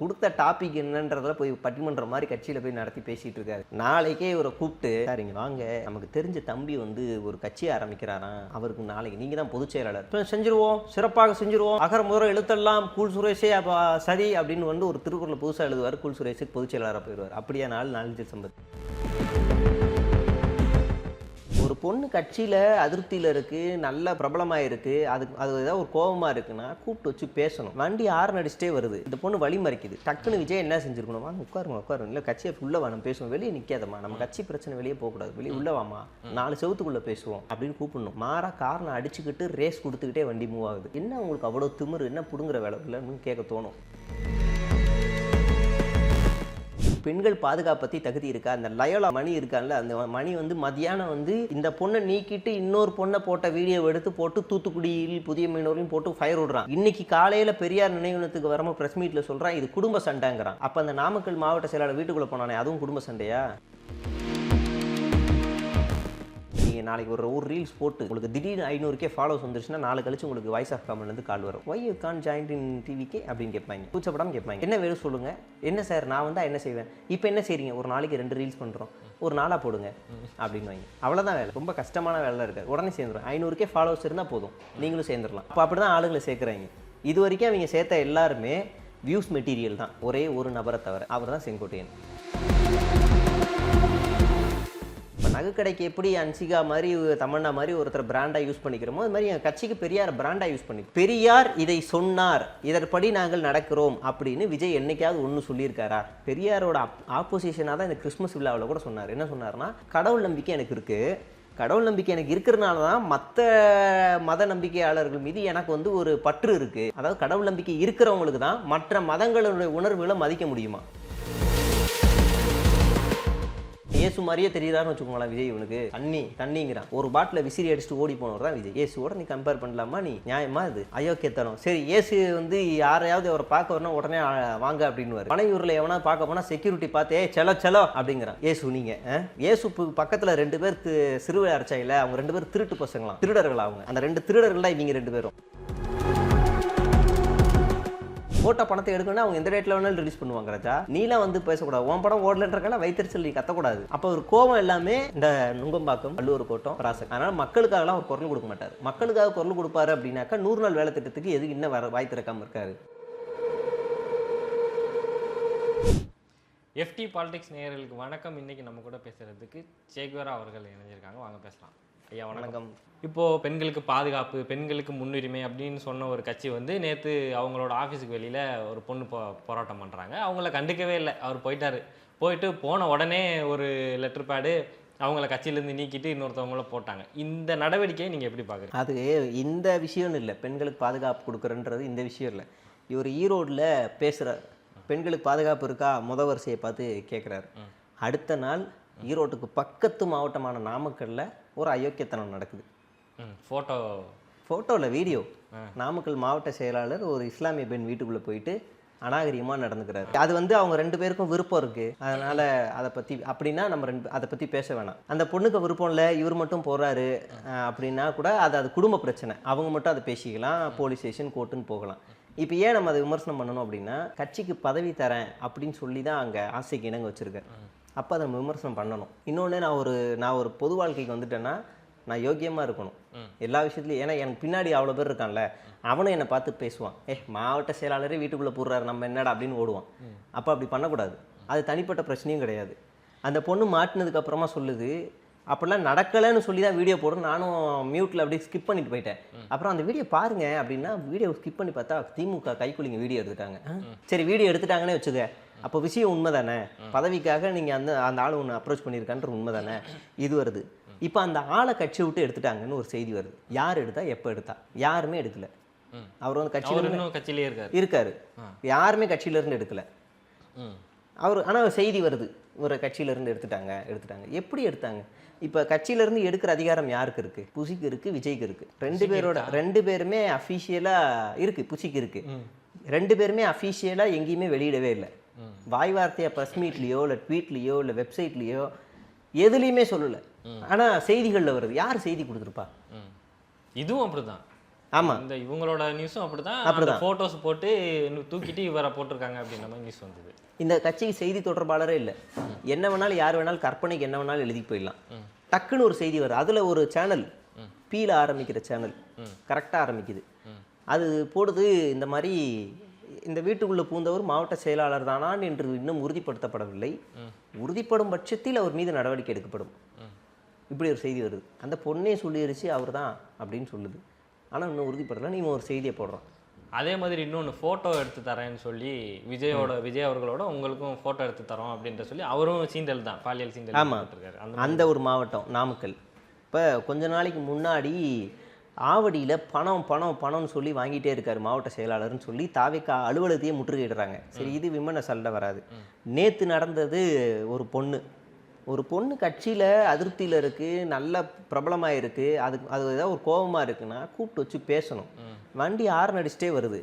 கொடுத்த டாபிக் என்னன்றதுல போய் பட்டிமன்ற மாதிரி கட்சியில போய் நடத்தி பேசிட்டு இருக்காரு. நாளைக்கே இவரை கூப்பிட்டு சார் இங்க வாங்க, நமக்கு தெரிஞ்ச தம்பி வந்து ஒரு கட்சி ஆரம்பிக்கிறாராம், அவருக்கு நாளைக்கு நீங்க தான் பொதுச் செயலாளர், செஞ்சிருவோம், சிறப்பாக செஞ்சிருவோம், அகர முதல எழுத்தெல்லாம் கூல் சுரேஷே சரி அப்படின்னு வந்து ஒரு திருக்குறளை புதுசாக எழுதுவார். கூல் சுரேஷுக்கு பொதுச் செயலாளராக போயிடுவார். அப்படியே நாலஞ்சு சம்பத். ஒரு பொண்ணு கட்சியில் அதிருப்தியில் இருக்குது, நல்ல பிரபலமாக இருக்குது, அது ஏதாவது ஒரு கோபமாக இருக்குன்னா கூப்பிட்டு வச்சு பேசணும். வண்டி ஆறு அடிச்சுட்டே வருது, இந்த பொண்ணு வழி மறைக்குது, டக்குன்னு விஜய் என்ன செஞ்சுருக்கணும், வாங்க உட்காருங்க இல்லை கட்சியை ஃபுல்லாக நம்ம பேசுவோம், வெளியே நிற்காதம்மா, நம்ம கட்சி பிரச்சனை வெளியே போகக்கூடாது, வெளியே உள்ள வாமா, 4 செவத்துக்குள்ளே பேசுவோம் அப்படின்னு கூப்பிடணும். மாறா காரணம் அடிச்சுக்கிட்டு ரேஸ் கொடுத்துக்கிட்டே வண்டி மூவ் ஆகுது. என்ன உங்களுக்கு அவ்வளோ திமிரு, என்ன பிடுங்குற வேலை இல்லைன்னு கேட்க தோணும். பெண்கள் பாதுகாப்பு பற்றி தகுதி இருக்கா? அந்த லயோலா மணி இருக்கான்ல, அந்த மணி வந்து மதியானம் வந்து இந்த பொண்ணை நீக்கிட்டு இன்னொரு பொண்ணை போட்ட வீடியோ எடுத்து போட்டு தூத்துக்குடியில் புதிய மீனவரையும் போட்டு ஃபயர் விடுறான். இன்னைக்கு காலையில் பெரியார் நினைவுனத்துக்கு வரமா ப்ரெஸ் மீட்டில் சொல்கிறான் இது குடும்ப சண்டைங்கிறான். அப்போ அந்த நாமக்கல் மாவட்ட செயலாளர் வீட்டுக்குள்ளே போனானே அதுவும் குடும்ப சண்டையா? நீங்கள் நாளைக்கு ஒரு ரீல்ஸ் போட்டு உங்களுக்கு திடீர்னு 500K ஃபாலோஸ் வந்துருச்சுன்னா நாளை கழிச்சு உங்களுக்கு வாய்ஸ் ஆஃப் காமெண்ட்லேருந்து கால் வரும். Why you can join in TVK அப்படின்னு கேட்பாங்க. கூச்சப்படாமல் கேட்பாங்க. என்ன வேணும் சொல்லுங்கள். என்ன சார் நான் வந்தால் என்ன செய்வேன், இப்போ என்ன செய்றீங்க, ஒரு நாளைக்கு 2 ரீல்ஸ் பண்ணுறோம், ஒரு நாளாக போடுங்க அப்படின்னு வாங்க. அவ்வளோதான் வேலை. ரொம்ப கஷ்டமான வேலை இருக்காது. உடனே சேர்ந்துடும். 500K ஃபாலோவர்ஸ் இருந்தால் போதும், நீங்களும் சேர்ந்துடலாம். அப்போ அப்படி தான் ஆளுங்களை சேர்க்குறாங்க. இது வரைக்கும் அவங்க சேர்த்த எல்லாருமே வியூஸ் மெட்டீரியல் தான், ஒரே ஒரு நபரை தவிர. அவர் தான் செங்கோட்டையன். நகைக்கடைக்கு எப்படி அன்சிகா மாதிரி தமன்னா மாதிரி ஒருத்தர் பிராண்டாக யூஸ் பண்ணிக்கிறோமோ அது மாதிரி எங்கள் கட்சிக்கு பெரியார் பிராண்டாக யூஸ் பண்ணி, பெரியார் இதை சொன்னார், இதன்படி நாங்கள் நடக்கிறோம் அப்படின்னு விஜய் என்னைக்காவது ஒன்று சொல்லியிருக்காரா? பெரியாரோட ஆப்போசிஷனாக தான் இந்த கிறிஸ்மஸ் விழாவில் கூட சொன்னார். என்ன சொன்னார்னா, கடவுள் நம்பிக்கை எனக்கு இருக்குது, கடவுள் நம்பிக்கை எனக்கு இருக்கிறதுனால தான் மற்ற மத நம்பிக்கையாளர்கள் மீது எனக்கு வந்து ஒரு பற்று இருக்குது. அதாவது கடவுள் நம்பிக்கை இருக்கிறவங்களுக்கு தான் மற்ற மதங்களுடைய உணர்வுகளை மதிக்க முடியுமா? ஏசு மாதிரியே தெரியுதான்னு வச்சுக்கோங்களேன் விஜய். இவனுக்கு தண்ணிங்கிறான். ஒரு பாட்டில் விசிறி அடிச்சுட்டு ஓடி போனவர் தான் விஜய். ஏசுவோட நீ கம்பேர் பண்ணலாமா? நீ நியாயமா? இது அயோக்கியத்தனம். சரி, ஏசு வந்து யாரையாவது அவரை பார்க்க வரணும் உடனே வாங்க அப்படின்னு பனையூரில் எவனா பார்க்க போனா செக்யூரிட்டி பார்த்து செலோ அப்படிங்கிறான். ஏசு நீங்க ஏசு பக்கத்தில் 2 பேர் சிறுவை அரைச்சாயில, அவங்க 2 பேர் திருட்டு பசங்களாம், திருடர்கள். அவங்க அந்த 2 திருடர்கள் தான் இவங்க 2 பேரும். போட்ட பணத்தை எடுக்கணும்னா அவங்க எந்த டேட்ல வேணாலும் ரிலீஸ் பண்ணுவாங்க. ராஜா நீலாம் வந்து பேசக்கூடாது, உன் படம் ஓடலன்றக்கான வைத்தறிச்சல் நீ கத்தக்கூடாது. அப்போ ஒரு கோபம் எல்லாமே இந்த நுங்கம்பாக்கம் வள்ளுவர் கோட்டம் ராசன். அதனால மக்களுக்காகலாம் ஒரு குரல் கொடுக்க மாட்டார். மக்களுக்காக குரல் கொடுப்பாரு அப்படின்னாக்கா 100 நாள் வேலை திட்டத்துக்கு எதுக்கு இன்னும் வாய் திறக்காம இருக்காரு? எஃப்டி பாலிடிக்ஸ் நேயர்களுக்கு வணக்கம். இன்னைக்கு நம்ம கூட பேசுறதுக்கு சேகுவேரா அவர்கள் இணைஞ்சிருக்காங்க. வாங்க பேசலாம். ஐயா வணக்கம். இப்போது பெண்களுக்கு பாதுகாப்பு, பெண்களுக்கு முன்னுரிமை அப்படின்னு சொன்ன ஒரு கட்சி வந்து நேற்று அவங்களோட ஆஃபீஸுக்கு வெளியில் ஒரு பொண்ணு போராட்டம் பண்ணுறாங்க. அவங்கள கண்டுக்கவே இல்லை. அவர் போயிட்டு போன உடனே ஒரு லெட்டர் பேடு அவங்கள கட்சியிலேருந்து நீக்கிட்டு இன்னொருத்தவங்கள போட்டாங்க. இந்த நடவடிக்கையை நீங்கள் எப்படி பார்க்குறீங்க? அது இந்த விஷயம்னு இல்லை, பெண்களுக்கு பாதுகாப்பு கொடுக்குறன்றது இந்த விஷயம் இல்லை. இவர் ஈரோடில் பேசுகிறார், பெண்களுக்கு பாதுகாப்பு இருக்கா முத வரிசையை பார்த்து கேட்குறாரு. அடுத்த நாள் ஈரோட்டுக்கு பக்கத்து மாவட்டமான நாமக்கல்ல ஒரு அயோக்கியத்தனம் நடக்குது. ஃபோட்டோவில் வீடியோ. நாமக்கல் மாவட்ட செயலாளர் ஒரு இஸ்லாமிய பெண் வீட்டுக்குள்ளே போயிட்டு அநாகரிகமாக நடந்துக்கிறாரு. அது வந்து அவங்க 2 பேருக்கும் விருப்பம் இருக்குது, அதனால் அதை பற்றி அப்படின்னா நம்ம அதை பற்றி பேச வேணாம். அந்த பொண்ணுக்கு விருப்பம் இல்லை, இவர் மட்டும் போகிறாரு அப்படின்னா கூட அது குடும்ப பிரச்சனை, அவங்க மட்டும் அதை பேசிக்கலாம், போலீஸ் ஸ்டேஷன் கோர்ட்டுன்னு போகலாம். இப்போ ஏன் நம்ம அதை விமர்சனம் பண்ணணும் அப்படின்னா, கட்சிக்கு பதவி தரேன் அப்படின்னு சொல்லி தான் அங்கே ஆசைக்கு இணங்க வச்சுருக்கேன். அப்போ அதை நம்ம விமர்சனம் பண்ணணும். இன்னொன்று, நான் ஒரு பொது வாழ்க்கைக்கு வந்துட்டேன்னா நான் யோக்கியமாக இருக்கணும் எல்லா விஷயத்துலையும். ஏன்னா எனக்கு பின்னாடி அவ்வளோ பேர் இருக்கான்ல, அவனும் என்னை பார்த்து பேசுவான், மாவட்ட செயலாளரே வீட்டுக்குள்ளே போடுறாரு நம்ம என்னடா அப்படின்னு ஓடுவான். அப்போ அப்படி பண்ணக்கூடாது. அது தனிப்பட்ட பிரச்சனையும் கிடையாது. அந்த பொண்ணு மாட்டினதுக்கப்புறமா சொல்லுது, அப்படிலாம் நடக்கலைன்னு சொல்லி தான் வீடியோ போடுறோம், நானும் மியூட்டில் அப்படியே ஸ்கிப் பண்ணிட்டு போயிட்டேன். அப்புறம் அந்த வீடியோ பாருங்க அப்படின்னா வீடியோ ஸ்கிப் பண்ணி பார்த்தா திமுக கைக்குலிங்க வீடியோ எடுத்துட்டாங்க. சரி, வீடியோ எடுத்துட்டாங்கன்னே வச்சுக்க, அப்போ விஷயம் உண்மை தானே, பதவிக்காக நீங்கள் அந்த ஆள் ஒன்று அப்ரோச் பண்ணியிருக்கான்ற உண்மை தானே. இது வருது. இப்போ அந்த ஆளை கட்சி விட்டு எடுத்துட்டாங்கன்னு ஒரு செய்தி வருது. யார் எடுத்தா, எப்போ எடுத்தா? யாருமே எடுக்கல. அவர் வந்து கட்சியிலே இருக்காரு, யாருமே கட்சியிலேருந்து எடுக்கல அவர். ஆனால் செய்தி வருது, ஒரு கட்சியிலேருந்து எடுத்துட்டாங்க. எப்படி எடுத்தாங்க? இப்போ கட்சியிலேருந்து எடுக்கிற அதிகாரம் யாருக்கு இருக்குது? புசிக்கு இருக்குது, விஜய்க்கு இருக்குது. 2 பேருமே அஃபீஷியலாக இருக்குது. புசிக்கு இருக்குது. 2 பேருமே அஃபீஷியலாக எங்கேயுமே வெளியிடவே இல்லை. வாய் வார்த்தையாக ப்ரெஸ் மீட்லேயோ இல்லை ட்வீட்லேயோ இல்லை வெப்சைட்லேயோ எதுலேயுமே சொல்லலை. ஆனால் செய்திகளில் வருது. யார் செய்தி கொடுத்துருப்பா? இதுவும் அப்படிதான். ஆமா. இந்த இவங்களோட நியூஸும் அப்படிதான் ஃபோட்டோஸ் போட்டு தூக்கிட்டு இவரை போட்டிருக்காங்க அப்படின்ற மாதிரி நியூஸ் வந்தது. இந்த கட்சிக்கு செய்தி தொடர்பாளரே இல்லை. என்ன வேணாலும் யார் வேணாலும் கற்பனைக்கு என்ன வேணாலும் எழுதி போயிடலாம். டக்குன்னு ஒரு செய்தி வருது. அதில் ஒரு சேனல் பீல ஆரம்பிக்கிற சேனல் கரெக்டாக ஆரம்பிக்குது. அது போடுது இந்த மாதிரி இந்த வீட்டுக்குள்ளே பூந்தவர் மாவட்ட செயலாளர் தானான் என்று இன்னும் உறுதிப்படுத்தப்படவில்லை. உறுதிப்படும் பட்சத்தில் அவர் மீது நடவடிக்கை எடுக்கப்படும். இப்படி ஒரு செய்தி வருது. அந்த பொண்ணே சொல்லிடுச்சு அவர் தான் அப்படின்னு சொல்லுது. ஆனால் இன்னும் உறுதிப்படலை. நீ ஒரு செய்தியை போடுறான். அதே மாதிரி இன்னொன்று ஃபோட்டோ எடுத்து தரேன்னு சொல்லி விஜய் அவர்களோட உங்களுக்கும் ஃபோட்டோ எடுத்து தரோம் அப்படின்ற சொல்லி அவரும் சீண்டல் தான், பாலியல் சீண்டல். ஆமாம், அந்த ஒரு மாவட்டம் நாமக்கல். இப்போ கொஞ்ச நாளைக்கு முன்னாடி ஆவடியில் பணம்னு சொல்லி வாங்கிட்டே இருக்காரு மாவட்ட செயலாளர்னு சொல்லி தாவேக்கா அலுவலகத்தையே முற்றுகையிடுறாங்க. சரி, இது விமன சண்டை வராது. நேற்று நடந்தது ஒரு பொண்ணு கட்சியில் அதிருப்தியில் இருக்குது, நல்ல பிரபலமாக இருக்குது, அது ஏதாவது ஒரு கோபமாக இருக்குன்னா கூப்பிட்டு வச்சு பேசணும். வண்டி ஆறு அடிச்சிட்டே வருது,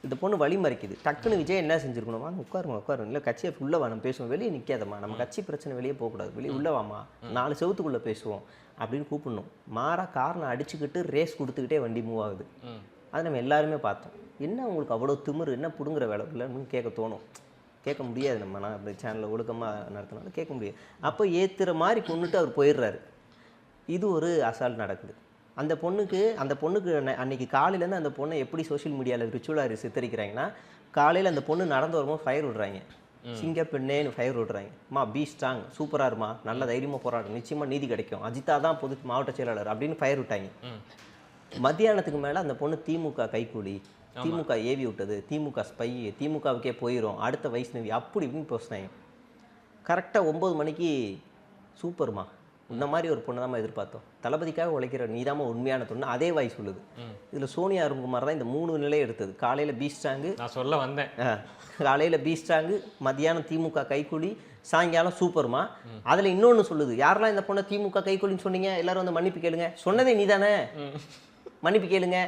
இந்த பொண்ணு வழி மறைக்குது. டக்குன்னு விஜய் என்ன செஞ்சுருக்கணும்? வாங்க உட்காருங்க, இல்லை கட்சியை உள்ளே வா, நம்ம பேசுவோம், வெளியே நிற்காதம்மா, நம்ம கட்சி பிரச்சனை வெளியே போகக்கூடாது, வெளியே உள்ளே வாமா, 4 செவத்துக்குள்ளே பேசுவோம் அப்படின்னு கூப்பிடணும். மாறா காரணம் அடிச்சுக்கிட்டு ரேஸ் கொடுத்துக்கிட்டே வண்டி மூவ் ஆகுது. அதை நம்ம எல்லாருமே பார்த்தோம். என்ன உங்களுக்கு அவ்வளோ திமிரு, என்ன பிடுங்குற வேலை இல்லைன்னு கேட்க தோணும். கேட்க முடியாது. நான் அப்படி சேனலில் ஒழுக்கமாக நடத்தினாலும் கேட்க முடியாது. அப்போ ஏற்றுற மாதிரி கொண்டுட்டு அவர் போயிடுறாரு. இது ஒரு அசால்ட் நடக்குது. அந்த பொண்ணுக்கு அன்னைக்கு காலையிலேருந்து அந்த பொண்ணை எப்படி சோஷியல் மீடியாவில் ரிச்சுவலாக சித்தரிக்கிறாங்கன்னா, காலையில் அந்த பொண்ணு நடந்து வரும்போது ஃபயர் விடுறாங்க, சிங்க பெண்ணேன்னு ஃபயர் விடுறாங்க. பி ஸ்ட்ராங், சூப்பராக இருமா, நல்ல தைரியமாக போராடும், நிச்சயமாக நீதி கிடைக்கும், அஜிதா தான் பொது மாவட்ட செயலாளர் அப்படின்னு ஃபயர் விட்டாங்க. மத்தியானத்துக்கு மேலே அந்த பொண்ணு திமுக கைக்கூலி, திமுக ஏவி விட்டது, திமுக ஸ்பை, திமுகவுக்கே போயிடும், அடுத்த வைஷ்ணவி, அப்படி இப்படின்னு பேசினாங்க. கரெக்டாக 9 மணிக்கு சூப்பர்மா, இந்த மாதிரி ஒரு பொண்ணு தான் எதிர்பார்த்தோம், தளபதிக்காக உழைக்கிற நீதாம உண்மையான பொண்ணு, அதே வாய் சொல்லுது. இதில் சோனியா அருண்குமார் தான் இந்த 3 நிலையை எடுத்தது. காலையில் பி ஸ்ட்ராங்கு, நான் சொல்ல வந்தேன், காலையில் பி ஸ்ட்ராங்கு, மத்தியானம் திமுக கைக்கூலி, சாயங்காலம் சூப்பர்மா. அதில் இன்னொன்று சொல்லுது, யாரெல்லாம் இந்த பொண்ணை திமுக கைக்கூலின்னு சொன்னீங்க எல்லாரும் வந்து மன்னிப்பு கேளுங்க, சொன்னதே நீ தானே, மன்னிப்பு கேளுங்க.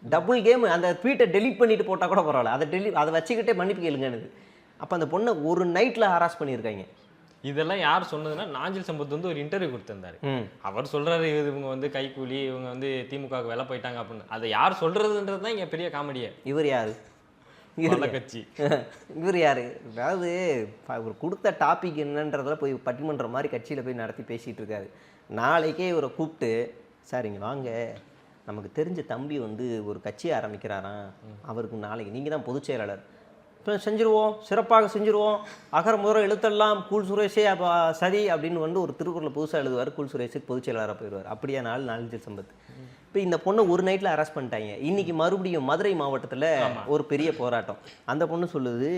Double game. அந்த ட்வீட்டை டெலீட் பண்ணிட்டு போட்டால் கூட பரவாயில்ல, அதை வச்சுக்கிட்டே மன்னிப்பு கேளுங்கன்னு. அப்போ அந்த பொண்ணை ஒரு நைட்டில் ஹராஸ் பண்ணியிருக்காங்க. இதெல்லாம் யார் சொன்னதுன்னா, நாஞ்சில் சம்பத் வந்து ஒரு இன்டர்வியூ கொடுத்திருந்தாரு. அவர் சொல்றாரு இவங்க வந்து கைக்கூலி, இவங்க வந்து திமுகவுக்கு வேலை போயிட்டாங்க அப்படின்னு. அதை யார் சொல்றதுன்றது தான் இங்கே பெரிய காமெடியே. இவர் யாரு? கட்சி இவர் யாரு? அதாவது ஒரு கொடுத்த டாபிக் என்னன்றதில் போய் பட்டிமன்ற மாதிரி கட்சியில் போய் நடத்தி பேசிகிட்டு இருக்காரு. நாளைக்கே இவரை கூப்பிட்டு, சார் இங்கே வாங்க, நமக்கு தெரிஞ்ச தம்பி வந்து ஒரு கட்சி ஆரம்பிக்கிறாராம், அவருக்கு நாளைக்கு நீங்கள் தான் பொதுச் செயலாளர், இப்போ செஞ்சுருவோம், சிறப்பாக செஞ்சுருவோம், அகர முதல எழுத்தெல்லாம் கூல் சுரேஷே சரி அப்படின்னு வந்து ஒரு திருக்குறளை புதுசாக எழுதுவார், கூல் சுரேஷுக்கு பொதுச் செயலாளராக போயிடுவார். அப்படியே நாலஞ்சு சம்பத். இப்போ இந்த பொண்ணை ஒரு நைட்டில் அரெஸ்ட் பண்ணிட்டாங்க. இன்றைக்கி மறுபடியும் மதுரை மாவட்டத்தில் ஒரு பெரிய போராட்டம். அந்த பொண்ணு சொல்லுது,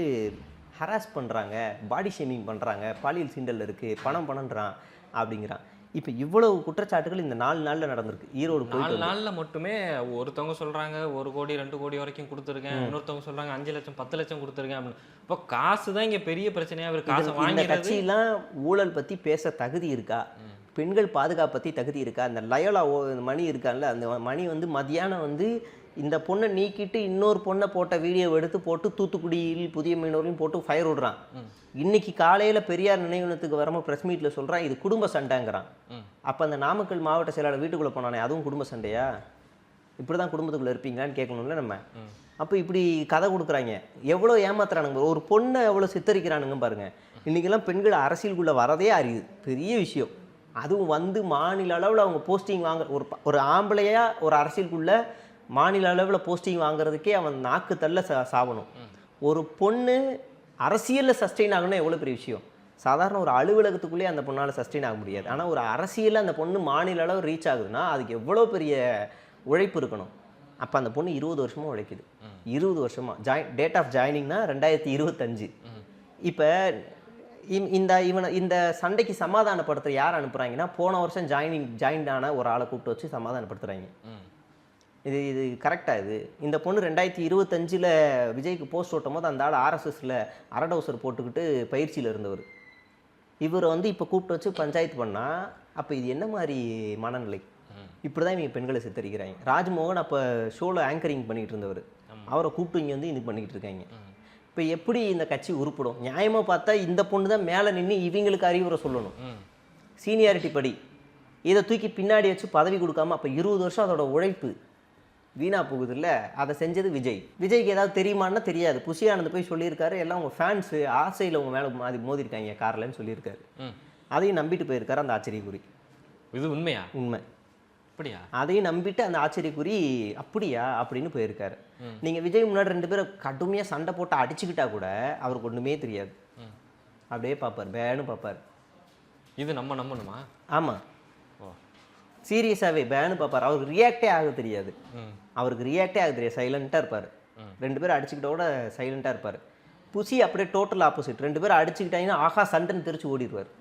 ஹராஸ் பண்ணுறாங்க, பாடி ஷேமிங் பண்ணுறாங்க, பாலியல் சீண்டல் இருக்குது, பணம்ன்றான் அப்படிங்கிறான். இப்போ இவ்வளவு குற்றச்சாட்டுகள் இந்த 4 நாளில் நடந்திருக்கு. ஈரோடு 4 நாளில் மட்டுமே ஒருத்தவங்க சொல்கிறாங்க 1 கோடி 2 கோடி வரைக்கும் கொடுத்துருக்கேன், இன்னொருத்தவங்க சொல்கிறாங்க 5 லட்சம் 10 லட்சம் கொடுத்துருக்கேன் அப்படின்னு. இப்போ காசு தான் இங்கே பெரிய பிரச்சனையாக இருக்கு. காசு வாங்கி கட்சியெல்லாம் ஊழல் பற்றி பேச தகுதி இருக்கா? பெண்கள் பாதுகாப்பு பற்றி தகுதி இருக்கா? அந்த லயோலா மணி இருக்கான்ல, அந்த மணி வந்து மதியானம் வந்து இந்த பொண்ணை நீக்கிட்டு இன்னொரு பொண்ணை போட்ட வீடியோ எடுத்து போட்டு தூத்துக்குடியில் புதிய மீனவர்களையும் போட்டு ஃபயர் விடுறான். இன்னைக்கு காலையில் பெரியார் நினைவகத்துக்கு வரமா ப்ரெஸ் மீட்டில் சொல்கிறான், இது குடும்ப சண்டைங்கிறான். அப்போ அந்த நாமக்கல் மாவட்ட செயலாளர் வீட்டுக்குள்ளே போனானே, அதுவும் குடும்ப சண்டையா? இப்படி தான் குடும்பத்துக்குள்ளே இருப்பீங்களான்னு கேட்கணும்ல நம்ம. அப்போ இப்படி கதை கொடுக்குறாங்க. எவ்வளோ ஏமாத்துறானுங்க, ஒரு பொண்ணை எவ்வளோ சித்தரிக்கிறானுங்க பாருங்கள். இன்றைக்கெல்லாம் பெண்கள் அரசியலுக்குள்ளே வரதே அறியுது, பெரிய விஷயம். அதுவும் வந்து மாநில அளவில் அவங்க போஸ்டிங் வாங்க, ஒரு ஆம்பளையா ஒரு அரசியலுக்குள்ளே மாநில அளவில் போஸ்டிங் வாங்குறதுக்கே அவன் நாக்கு தள்ள சாவணும். ஒரு பொண்ணு அரசியலில் சஸ்டெயின் ஆகணும்னா எவ்வளோ பெரிய விஷயம். சாதாரண ஒரு அலுவலகத்துக்குள்ளேயே அந்த பொண்ணால் சஸ்டெயின் ஆக முடியாது. ஆனால் ஒரு அரசியலில் அந்த பொண்ணு மாநில அளவு ரீச் ஆகுதுன்னா அதுக்கு எவ்வளோ பெரிய உழைப்பு இருக்கணும். அப்போ அந்த பொண்ணு 20 வருஷமாக உழைக்குது. 20 வருஷமாக டேட் ஆஃப் ஜாயினிங்னா 2025. இப்போ இந்த சண்டைக்கு சமாதானப்படுத்துகிற யார் அனுப்புகிறாங்கன்னா, போன வருஷம் ஜாயின் ஆன ஒரு ஆளை கூப்பிட்டு வச்சு சமாதானப்படுத்துகிறாங்க. இது கரெக்டாக? இந்த பொண்ணு 2025 விஜய்க்கு போஸ்ட் ஓட்டும் போது அந்த ஆள் ஆர்எஸ்எஸில் அரடவுசர் போட்டுக்கிட்டு பயிற்சியில் இருந்தவர். இவரை வந்து இப்போ கூப்பிட்டு வச்சு பஞ்சாயத்து பண்ணால் அப்போ இது என்ன மாதிரி மனநிலை? இப்படி தான் இவங்க பெண்களை சித்தரிக்கிறாங்க. ராஜ்மோகன் அப்போ ஷோவில் ஆங்கரிங் பண்ணிகிட்டு இருந்தவர், அவரை கூப்பிட்டு இங்கே வந்து இது பண்ணிக்கிட்டு இருக்காங்க. இப்போ எப்படி இந்த கட்சி உருப்படும்? நியாயமாக பார்த்தா இந்த பொண்ணு தான் மேலே நின்று இவங்களுக்கு அறிவுரை சொல்லணும், சீனியாரிட்டி படி. இதை தூக்கி பின்னாடி வச்சு பதவி கொடுக்காம, அப்போ 20 வருஷம் அதோட உழைப்பு வீணா போகுதுல்ல, அதை செஞ்சது விஜய். விஜய்க்கு ஏதாவது தெரியுமான்னா தெரியாது. புஷி ஆனந்த் போய் சொல்லியிருக்காரு, எல்லாம் உங்கள் ஃபேன்ஸு ஆசையில் உங்கள் மேலே மோதிருக்காங்க கார்லன்னு சொல்லியிருக்காரு. அதையும் நம்பிட்டு போயிருக்காரு அந்த ஆச்சரியக்குறி. இது உண்மையா? உண்மை. அப்படியா? அதையும் நம்பிட்டு அந்த ஆச்சரியக்குறி அப்படியா அப்படின்னு போயிருக்காரு. நீங்கள் விஜய் முன்னாடி 2 பேரும் கடுமையாக சண்டை போட்டு அடிச்சுக்கிட்டா கூட அவருக்கு ஒன்றுமே தெரியாது. அப்படியே பார்ப்பார், பேனு பார்ப்பார். இது நம்ம நம்பணுமா? ஆமாம், சீரியஸாகவே பேனு பார்ப்பார். அவருக்கு ரியாக்டே ஆக தெரியாது. சைலண்ட்டாக இருப்பார். 2 பேரும் அடிச்சுக்கிட்ட கூட சைலண்ட்டாக இருப்பார். புஷி அப்படியே டோட்டல் ஆப்போசிட். 2 பேரும் அடிச்சுக்கிட்டாங்கன்னா ஆஹா சண்டைன்னு தெரிச்சு ஓடிடுவார்.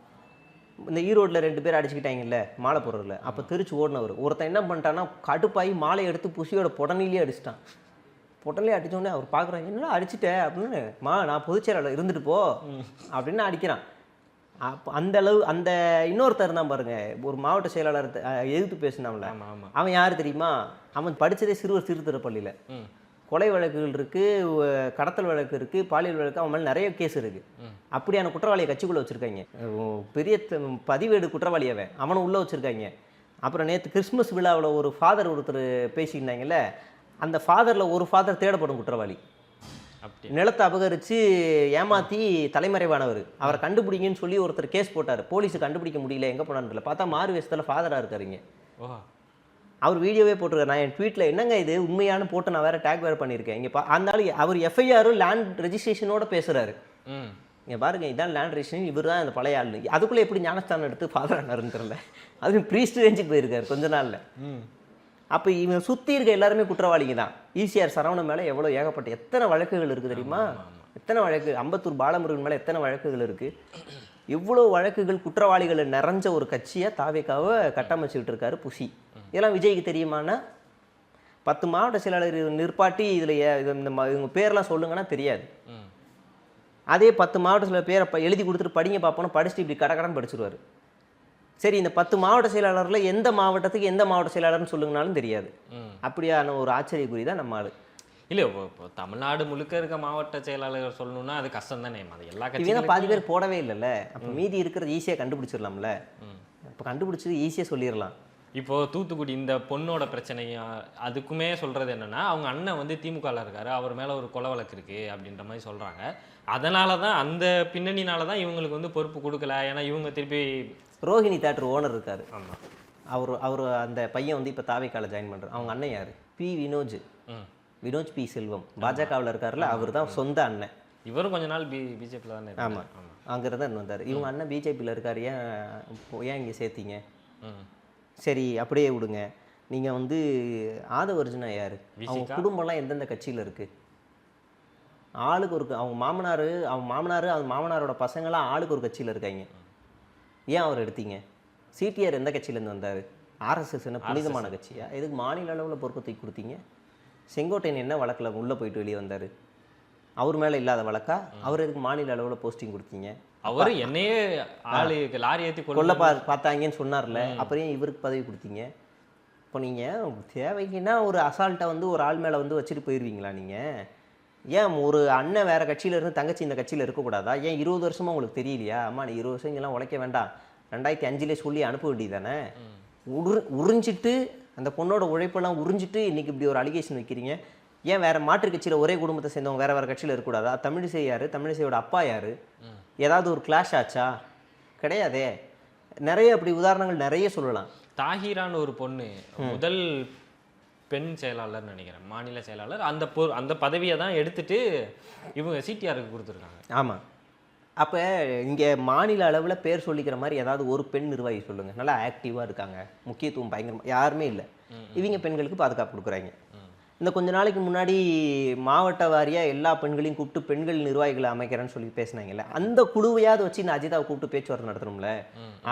இந்த ஈரோட்டில் 2 பேர் அடிச்சுக்கிட்டாங்கல்ல மாலை போடுறதுல, அப்போ தெரிச்சு ஓடினவர். ஒருத்தன் என்ன பண்ணிட்டான்னா கடுப்பாகி மாலையை எடுத்து புஷியோட புடனிலே அடிச்சிட்டான். புடனிலே அடித்தோடனே அவர் பார்க்குறாங்க, என்னடா அடிச்சுட்டேன் அப்படின்னு. நான் பொதுச்செயலாளர் இருந்துட்டு போ அப்படின்னு அடிக்கிறான். அப்போ அந்த அளவு அந்த இன்னொருத்தர் தான் பாருங்க, ஒரு மாவட்ட செயலாளர் எதிர்த்து பேசினான்ல, அவன் யார் தெரியுமா? அவன் படித்ததே சிறுவர் சீர்திருத்த பள்ளியில். கொலை வழக்குகள் இருக்குது, கடத்தல் வழக்கு இருக்குது, பாலியல் வழக்கு, அவன் மேலே நிறைய கேஸ் இருக்குது. அப்படியான குற்றவாளியை கட்சிக்குள்ளே வச்சுருக்காங்க. பெரிய பதிவேடு குற்றவாளியவை அவனை உள்ளே வச்சுருக்காங்க. அப்புறம் நேற்று கிறிஸ்மஸ் விழாவில் ஒரு ஃபாதர் ஒருத்தர் பேசியிருந்தாங்கல்ல, அந்த ஃபாதரில் ஒரு ஃபாதர் தேடப்படும் குற்றவாளி. நிலத்தை அபகரித்து ஏமாற்றி தலைமறைவானவர். அவரை கண்டுபிடிங்கன்னு சொல்லி ஒருத்தர் கேஸ் போட்டார். போலீஸு கண்டுபிடிக்க முடியல, எங்கே போனான்னு பார்த்தா மாறு வேஷத்தில் ஃபாதராக இருக்காருங்க. அவர் வீடியோவே போட்டிருக்காரு. நான் என் ட்வீட்டில் என்னங்க இது உண்மையான போட்டு நான் வேறு டேக் வேறு பண்ணியிருக்கேன். இங்கே அதனால அவர் எஃப்ஐஆரும் லேண்ட் ரெஜிஸ்ட்ரேஷனோட பேசுகிறாரு. இங்கே பாருங்க, இதான் லேண்ட் ரெஜிஸ்ட்ரேஷன், இவர் தான் அந்த பழைய ஆள். அதுக்குள்ளே எப்படி ஞானஸ்தானம் எடுத்து ஃபாதர் ஆனாருன்னு தெரியல. அதுவும் ப்ரீஸ்ட் ரேஞ்சுக்கு போயிருக்காரு கொஞ்ச நாளில். அப்போ இவங்க சுற்றி இருக்க எல்லாருமே குற்றவாளிங்க தான். ஈசிஆர் சரவணன் மேலே எவ்வளோ ஏகப்பட்ட எத்தனை வழக்குகள் இருக்குது தெரியுமா? எத்தனை வழக்கு, அம்பத்தூர் பாலமுருகன் மேலே எத்தனை வழக்குகள் இருக்குது. இவ்வளோ வழக்குகள் குற்றவாளிகளை நிறைஞ்ச ஒரு கட்சியை தாவேக்காவை கட்டமைச்சுக்கிட்டு இருக்காரு புஷி. இதெல்லாம் விஜய்க்கு தெரியுமானா? 10 மாவட்ட செயலாளர் நிற்பாட்டி இதில் இவங்க பேரெலாம் சொல்லுங்கன்னா தெரியாது. அதே 10 மாவட்ட செயலாளர் பேரை எழுதி கொடுத்துட்டு படிங்க பார்ப்போன்னா படிச்சுட்டு இப்படி கடகடன்னு படிச்சிருவார். சரி, இந்த 10 மாவட்ட செயலாளரில் எந்த மாவட்டத்துக்கு எந்த மாவட்ட செயலாளர்னு சொல்லுங்கனாலும் தெரியாது. அப்படியான ஒரு ஆச்சரியக்குறி தான் நம்ம ஆளு. இல்லை, இப்போ தமிழ்நாடு முழுக்க இருக்க மாவட்ட செயலாளர் சொல்லணும்னா அது கஷ்டம் தானே. அது எல்லா கட்சியும் பாதி பேர் போடவே இல்லைல்ல. அப்போ மீதி இருக்கிறது ஈஸியாக கண்டுபிடிச்சிடலாம்ல. இப்போ கண்டுபிடிச்சது ஈஸியாக சொல்லிடலாம். இப்போது தூத்துக்குடி இந்த பொண்ணோட பிரச்சனையும் அதுக்குமே சொல்கிறது என்னென்னா, அவங்க அண்ணன் வந்து திமுகவில் இருக்காரு, அவர் மேலே ஒரு கொலை வழக்கு இருக்குது அப்படின்ற மாதிரி சொல்கிறாங்க. அதனால தான் அந்த பின்னணினால தான் இவங்களுக்கு வந்து பொறுப்பு கொடுக்கல. ஏன்னா இவங்க திருப்பி ரோஹிணி தேட்டர் ஓனர் இருக்கார். ஆமாம், அவர் அந்த பையன் வந்து இப்போ தாவேக்கால ஜாயின் பண்ணுறார். அவங்க அண்ணன் யார்? பி வினோஜ் பி செல்வம், பாஜகவில் இருக்கார்ல, அவர் தான் சொந்த அண்ணன். இவரும் கொஞ்ச நாள் பிஜேபியில் தானே. ஆமாம், அங்கிருந்து தான் வந்தார். இவங்க அண்ணன் பிஜேபியில் இருக்கார். ஏன் இங்கே சேர்த்தீங்க? சரி, அப்படியே விடுங்க. நீங்கள் வந்து ஆதவர்ஜுனா யார்? அவங்க குடும்பம்லாம் எந்தெந்த கட்சியில் இருக்குது? ஆளுக்கு ஒரு அவங்க மாமனாரோட பசங்களாம் ஆளுக்கு ஒரு கட்சியில் இருக்காங்க. ஏன் அவர் எடுத்தீங்க? சிடிஆர் எந்த கட்சியிலேருந்து வந்தார்? ஆர்எஸ்எஸ் என்ன புனிதமான கட்சியா? எதுக்கு மாநில அளவில் பொறுப்பத்தை கொடுத்தீங்க? செங்கோட்டையன் என்ன வழக்கில் உள்ளே போயிட்டு வெளியே வந்தார்? அவர் மேலே இல்லாத வழக்கா? அவர் எதுக்கு மாநில அளவில் போஸ்டிங் கொடுத்தீங்க? அவர் என்னையே ஆளு லாரி ஏற்றி கொல்ல பார்த்தாங்கன்னு சொன்னார்ல, அப்புறம் இவருக்கு பதவி கொடுத்தீங்க. இப்போ நீங்கள் தேவைக்குன்னா ஒரு அசால்ட்டாக வந்து ஒரு ஆள் மேலே வந்து வச்சுட்டு போயிடுவீங்களா? நீங்கள் ஏன் ஒரு அண்ணன் வேறு கட்சியில் இருந்து தங்கச்சி இந்த கட்சியில் இருக்கக்கூடாதா? ஏன் 20 வருஷமாக உங்களுக்கு தெரியலையா? அம்மா நீ 20 வருஷம் இங்கெல்லாம் உழைக்க வேண்டாம், 2005 சொல்லி அனுப்ப வேண்டியது தானே? உறிஞ்சிட்டு அந்த பொண்ணோட உழைப்பெல்லாம் உறிஞ்சிட்டு இன்றைக்கி இப்படி ஒரு அலிகேஷன் வைக்கிறீங்க. ஏன் வேறு மாற்று கட்சியில் ஒரே குடும்பத்தை சேர்ந்தவங்க வேறு கட்சியில் இருக்கக்கூடாதா? தமிழிசை யார்? தமிழிசையோட அப்பா யார்? ஏதாவது ஒரு கிளாஷ் ஆச்சா? கிடையாதே. நிறைய அப்படி உதாரணங்கள் நிறைய சொல்லலாம். தாஹிரான்னு ஒரு பொண்ணு முதல் பெண் செயலாளர்னு நினைக்கிறேன், மாநில செயலாளர். அந்த பதவியை தான் எடுத்துட்டு இவங்க சிடிஆருக்கு கொடுத்துருக்காங்க. ஆமாம். அப்போ இங்கே மாநில அளவில் பேர் சொல்லிக்கிற மாதிரி ஏதாவது ஒரு பெண் நிர்வாகி சொல்லுங்கள், நல்லா ஆக்டிவாக இருக்காங்க, முக்கியத்துவம் பயங்கரமாக, யாருமே இல்லை. இவங்க பெண்களுக்கு பாதுகாப்பு கொடுக்குறாங்க. இந்த கொஞ்ச நாளைக்கு முன்னாடி மாவட்ட வாரியாக எல்லா பெண்களையும் கூப்பிட்டு பெண்கள் நிர்வாகிகளை அமைக்கிறேன்னு சொல்லி பேசினாங்கல்ல, அந்த குழுவையாவது வச்சு இந்த அஜிதாவை கூப்பிட்டு பேச்சுவார்த்தை நடத்தணும்ல,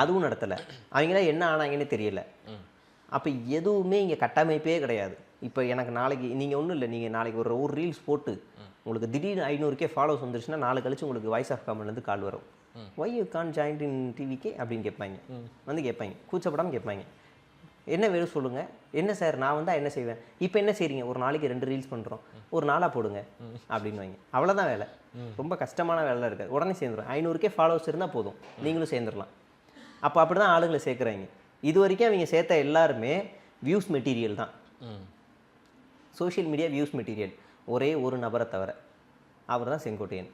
அதுவும் நடத்தலை. அவங்களாம் என்ன ஆனாங்கன்னு தெரியல. அப்போ எதுவுமே இங்கே கட்டமைப்பே கிடையாது. இப்போ எனக்கு நாளைக்கு நீங்கள் ஒன்றும் இல்லை, நீங்கள் நாளைக்கு ஒரு ரீல்ஸ் போட்டு உங்களுக்கு திடீர்னு 500K ஃபாலோவர்ஸ் வந்துருச்சுன்னா நாளை கழிச்சு உங்களுக்கு வாய்ஸ் ஆஃப் காமன்லேருந்து கால் வரும். Why you can join in TVK அப்படின்னு கேட்பாங்க. வந்து கேட்பாங்க, கூச்சப்படாமல் கேட்பாங்க. என்ன வேணும் சொல்லுங்கள். என்ன சார் நான் வந்தால் என்ன செய்வேன்? இப்போ என்ன செய்கிறீங்க? ஒரு நாளைக்கு 2 ரீல்ஸ் பண்ணுறோம், ஒரு நாளாக போடுங்க அப்படின்னு வாங்க. அவ்வளோதான் வேலை. ரொம்ப கஷ்டமான வேலை இருக்காது. உடனே சேர்ந்துடும். 500K ஃபாலோவர்ஸ் இருந்தால் போதும், நீங்களும் சேர்ந்துடலாம். அப்போ அப்படி தான் ஆளுங்களை சேர்க்குறாங்க. இது வரைக்கும் அவங்க சேர்த்த எல்லாருமே வியூஸ் மெட்டீரியல் தான். சோஷியல் மீடியா வியூஸ் மெட்டீரியல் ஒரே ஒரு நபரை தவிர அவர் தான் செங்கோட்டையன்.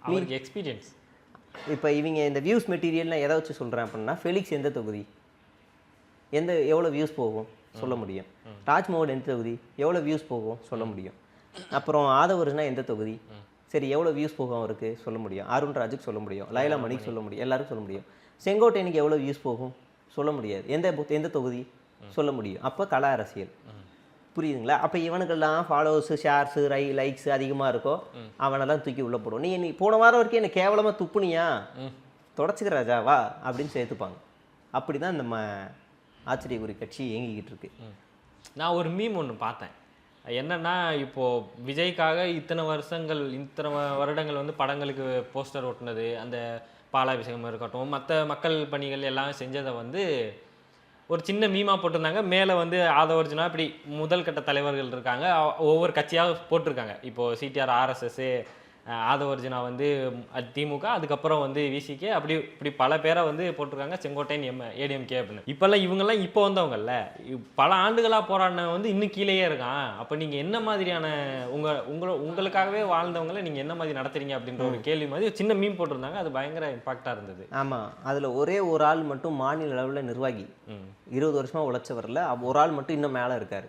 அவருக்கு எக்ஸ்பீரியன்ஸ். இப்போ இவங்க இந்த வியூஸ் மெட்டீரியல்னால் எதை வச்சு சொல்கிறேன் அப்படின்னா, ஃபெலிக்ஸ் எந்த தொகுதி, எவ்வளோ வியூஸ் போகும் சொல்ல முடியும். ராஜ்மோகன் எந்த தொகுதி, எவ்வளோ வியூஸ் போகும் சொல்ல முடியும். அப்புறம் ஆதவர்ஜுனா எந்த தொகுதி, சரி எவ்வளோ வியூஸ் போகும் அவருக்கு சொல்ல முடியும். அருண்ராஜுக்கு சொல்ல முடியும், லைலா மணிக்கு சொல்ல முடியும், எல்லாருக்கும் சொல்ல முடியும். செங்கோட்டையனுக்கு எவ்வளோ வியூஸ் போகும் சொல்ல முடியாது. எந்த தொகுதி சொல்ல முடியும். அப்போ கலா அரசியல், புரியுதுங்களா? அப்போ இவனுக்கெல்லாம் ஃபாலோவர்ஸு, ஷேர்ஸு, லைக்ஸு அதிகமாக இருக்கோ அவனெல்லாம் தூக்கி உள்ளே போடும். நீ போன வாரம் வரைக்கும் என்ன கேவலமாக துப்புனியா, தொடச்சிக்கிற ராஜாவா அப்படின்னு சேர்த்துப்பாங்க. அப்படி தான் நம்ம ஆச்சரியக்குறி கட்சி இயங்கிக்கிட்டு இருக்கு. நான் ஒரு மீம் ஒன்று பார்த்தேன். என்னன்னா, இப்போது விஜய்க்காக இத்தனை வருடங்கள் வந்து படங்களுக்கு போஸ்டர் ஒட்டினது, அந்த பாலாபிஷேகம் இருக்கட்டும், மற்ற மக்கள் பணிகள் எல்லாம் செஞ்சதை வந்து ஒரு சின்ன மீமாக போட்டிருந்தாங்க. மேலே வந்து ஆதவர்ஜுனா இப்படி முதல் கட்ட தலைவர்கள் இருக்காங்க, ஒவ்வொரு கட்சியாக போட்டிருக்காங்க. இப்போது சிடிஆர் ஆர்எஸ்எஸ், ஆதவர்ஜுனா வந்து திமுக, அதுக்கப்புறம் வந்து விசிகே, இப்படி பல பேரை வந்து போட்டிருக்காங்க. செங்கோட்டையன் ஏடிஎம்கே அப்படின்னு. இப்போல்லாம் இவங்கெல்லாம் இப்போ வந்தவங்கல்ல, பல ஆண்டுகளாக போராடின வந்து இன்னும் கீழேயே இருக்கான். அப்போ நீங்கள் என்ன மாதிரியான உங்களுக்காகவே வாழ்ந்தவங்களை நீங்கள் என்ன மாதிரி நடத்துறீங்க அப்படின்ற ஒரு கேள்வி மாதிரி சின்ன மீம் போட்டிருந்தாங்க. அது பயங்கர இம்பாக்டாக இருந்தது. ஆமாம், அதில் ஒரே ஒரு ஆள் மட்டும் மாநில அளவில் நிர்வாகி, 20 வருஷமாக உழைச்சவரில் ஒரு ஆள் மட்டும் இன்னும் மேலே இருக்கார்.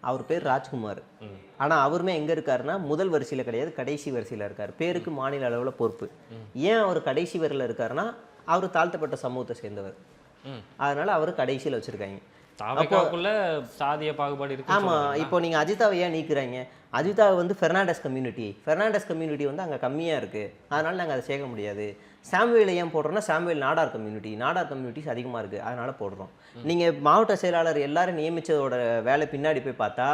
அவர் பேர் ராஜ்குமார். ஆனால் அவருமே எங்கே இருக்காருன்னா முதல் வரிசையில் கிடையாது, கடைசி வரிசையில் இருக்கார். பேருக்கு மாநில அளவில் பொறுப்பு. ஏன் அவர் கடைசி வரியில் இருக்காருன்னா, அவர் தாழ்த்தப்பட்ட சமூகத்தை சேர்ந்தவர், அதனால அவர் கடைசியில் வச்சுருக்காங்க. சாதிய பாகுபாடு இருக்கு. ஆமாம், இப்போ நீங்கள் அஜிதாவை ஏன் நீக்குறாங்க? அஜிதாவை வந்து ஃபெர்னாண்டஸ் கம்யூனிட்டி வந்து அங்கே கம்மியாக இருக்குது, அதனால் நாங்கள் அதை சேர்க்க முடியாது. சாம்வேலை ஏன் போடுறோன்னா, சாம்வேல் நாடார் கம்யூனிட்டிஸ் அதிகமாக இருக்குது, அதனால் போடுறோம். நீங்கள் மாவட்ட செயலாளர் எல்லாரும் நியமித்ததோட வேலை பின்னாடி போய் பார்த்தா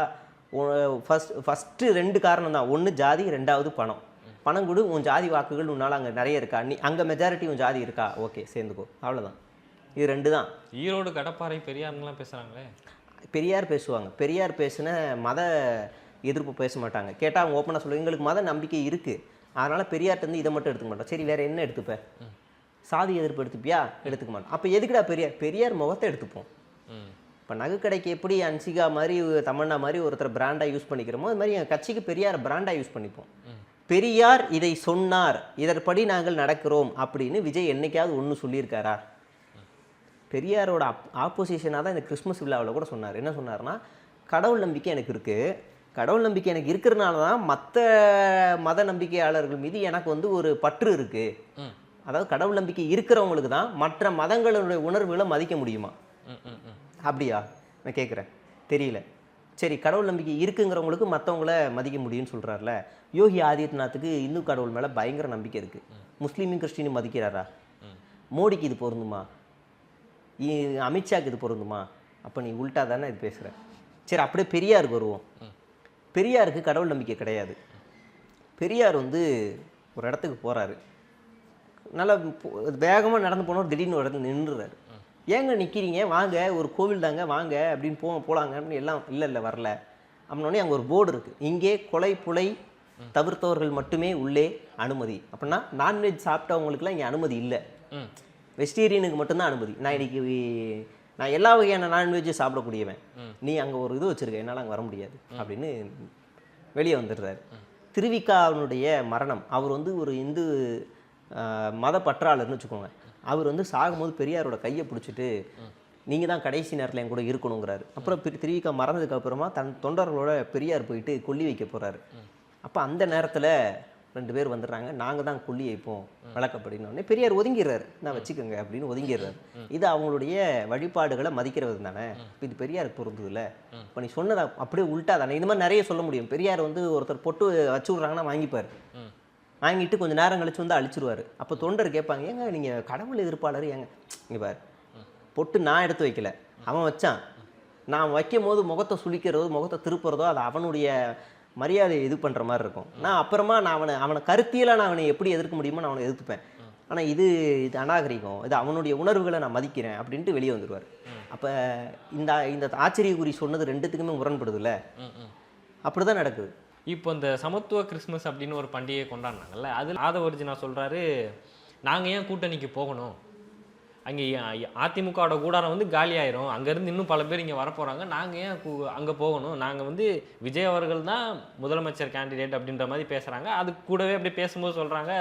ஃபஸ்ட்டு 2 காரணம் தான். ஒன்று ஜாதி, 2வது பணம் கொடு, உன் ஜாதி வாக்குகள் உன்னால் அங்கே நிறைய இருக்கா, அங்கே மெஜாரிட்டி உன் ஜாதி இருக்கா, ஓகே சேர்ந்துக்கோ, அவ்வளோதான். இது 2 தான். ஈரோடு கடப்பாறை பெரியார்லாம் பேசுகிறாங்களே, பெரியார் பேசுவாங்க. பெரியார் பேசுன மத எதிர்ப்பு பேச மாட்டாங்க. கேட்டால் அவங்க ஓப்பனாக சொல்லுவாங்க, எங்களுக்கு மத நம்பிக்கை இருக்குது, அதனால் பெரியார்ட்ட வந்து இதை மட்டும் எடுத்துக்க மாட்டோம். சரி வேறு என்ன எடுத்துப்பேன்? சாதி எதிர்ப்பு எடுத்துப்பியா? எடுத்துக்க மாட்டோம். அப்போ எதுக்குடா பெரியார் முகத்தை எடுத்துப்போம். இப்போ நகைக்கடைக்கு எப்படி அன்சிகா மாதிரி, தமன்னா மாதிரி ஒருத்தர் பிராண்டாக யூஸ் பண்ணிக்கிறோமோ, அது மாதிரி எங்கள் கட்சிக்கு பெரியார் பிராண்டாக யூஸ் பண்ணிப்போம். பெரியார் இதை சொன்னார், இதற்படி நாங்கள் நடக்கிறோம் அப்படின்னு விஜய் என்னைக்காவது ஒன்று சொல்லியிருக்காரா? பெரியாரோட ஆப்போசிஷனாக தான் இந்த கிறிஸ்மஸ் விழாவில் கூட சொன்னார். என்ன சொன்னார்னா, கடவுள் நம்பிக்கை எனக்கு இருக்குது, கடவுள் நம்பிக்கை எனக்கு இருக்கிறதுனால தான் மற்ற மத நம்பிக்கையாளர்கள் மீது எனக்கு வந்து ஒரு பற்று இருக்குது. அதாவது கடவுள் நம்பிக்கை இருக்கிறவங்களுக்கு தான் மற்ற மதங்களுடைய உணர்வுகளை மதிக்க முடியுமா? அப்படியா நான் கேட்குறேன், தெரியல. சரி, கடவுள் நம்பிக்கை இருக்குங்கிறவங்களுக்கு மற்றவங்கள மதிக்க முடியும்னு சொல்கிறார்ல. யோகி ஆதித்யநாத்துக்கு இந்து கடவுள் மேலே பயங்கர நம்பிக்கை இருக்குது, முஸ்லீமும் கிறிஸ்டினும் மதிக்கிறாரா? மோடிக்கு இது பொருந்துமா? அமித்ஷாக்கு இது பொருந்துமா? அப்போ நீ உல்ட்டா தானே இது பேசுகிற. சரி, அப்படியே பெரியாருக்கு வருவோம். பெரியாருக்கு கடவுள் நம்பிக்கை கிடையாது. பெரியார் வந்து ஒரு இடத்துக்கு போகிறாரு, நல்லா வேகமாக நடந்து போனவர் திடீர்னு ஒரு இடத்துல நின்றுறாரு. ஏங்க நிற்கிறீங்க, வாங்க ஒரு கோவில் தாங்க வாங்க அப்படின்னு போகலாங்கன்னு எல்லாம் இல்லை வரல அப்படின்னோடனே அங்கே ஒரு போர்டு இருக்குது, இங்கே கொலை புலை தவிர்த்தவர்கள் மட்டுமே உள்ளே அனுமதி. அப்படின்னா நான்வெஜ் சாப்பிட்டவங்களுக்குலாம் இங்கே அனுமதி இல்லை, வெஜிடேரியனுக்கு மட்டும்தான் அனுமதி. நான் எல்லா வகையான நான்வெஜ்ஜும் சாப்பிடக்கூடியவன், நீ அங்கே ஒரு இது வச்சுருக்க, என்னால் அங்கே வர முடியாது அப்படின்னு வெளியே வந்துடுறாரு. திருவிக்காவினுடைய மரணம், அவர் வந்து ஒரு இந்து மத பற்றாளர்னு வச்சுக்கோங்க. அவர் வந்து சாகும்போது பெரியாரோட கையை பிடிச்சிட்டு நீங்கள் தான் கடைசி நேரத்தில் என் கூட இருக்கணுங்கிறாரு. அப்புறம் திருவிக்கா மறந்ததுக்கு அப்புறமா தன் தொண்டர்களோட பெரியார் போயிட்டு கொல்லி வைக்க போகிறாரு. அப்போ அந்த நேரத்தில் 2 பேர் வந்துடுறாங்க, நாங்கள் தான் கொல்லி வைப்போம் வழக்கப்படினோடனே பெரியார் ஒதுங்கிடுறாரு, நான் வச்சுக்கோங்க அப்படின்னு ஒதுங்கிடுறாரு. இது அவங்களுடைய வழிபாடுகளை மதிக்கிறது தானே, இப்போ இது பெரியாருக்கு பொருந்ததில்ல. இப்போ நீ சொன்னதை அப்படியே உல்ட்டா தானே. இந்த மாதிரி நிறைய சொல்ல முடியும். பெரியார் வந்து ஒருத்தர் பொட்டு வச்சு விட்றாங்கன்னா வாங்கிப்பார், வாங்கிட்டு கொஞ்சம் நேரம் கழிச்சு வந்து அழிச்சிருவார். அப்போ தொண்டர் கேட்பாங்க, ஏங்க நீங்கள் கடவுள் எதிர்ப்பாளர், ஏங்க இங்கே பார், பொட்டு நான் எடுத்து வைக்கல, அவன் வச்சான், நான் வைக்கும் போது முகத்தை சுளிக்கிறதோ முகத்தை திருப்புறதோ அது அவனுடைய மரியாதையை இது பண்ணுற மாதிரி இருக்கும். நான் அப்புறமா அவனை கருத்தியலாக நான் அவனை எப்படி எதிர்க்க முடியுமோ நான் அவனை எதிர்த்துப்பேன். ஆனால் இது அநாகரிகம், இது அவனுடைய உணர்வுகளை நான் மதிக்கிறேன் அப்படின்ட்டு வெளியே வந்துடுவார். அப்போ இந்த ஆச்சரியக்குறி சொன்னது 2த்துக்குமே முரண்படுதுல்ல, அப்படி தான் நடக்குது. இப்போ இந்த சமத்துவ கிறிஸ்மஸ் அப்படின்னு ஒரு பண்டிகையை கொண்டாடினாங்கல்ல, அதில் ஆதவர்ஜுனா சொல்கிறாரு, நாங்கள் ஏன் கூட்டணிக்கு போகணும், அங்கே அதிமுகவோட கூடாரம் வந்து காலி ஆயிரும், அங்கேருந்து இன்னும் பல பேர் இங்கே வரப்போகிறாங்க, நாங்கள் ஏன் அங்கே போகணும், நாங்கள் வந்து விஜய் அவர்கள் தான் முதலமைச்சர் கேண்டிடேட் அப்படின்ற மாதிரி பேசுகிறாங்க. அது கூடவே அப்படி பேசும்போது சொல்கிறாங்க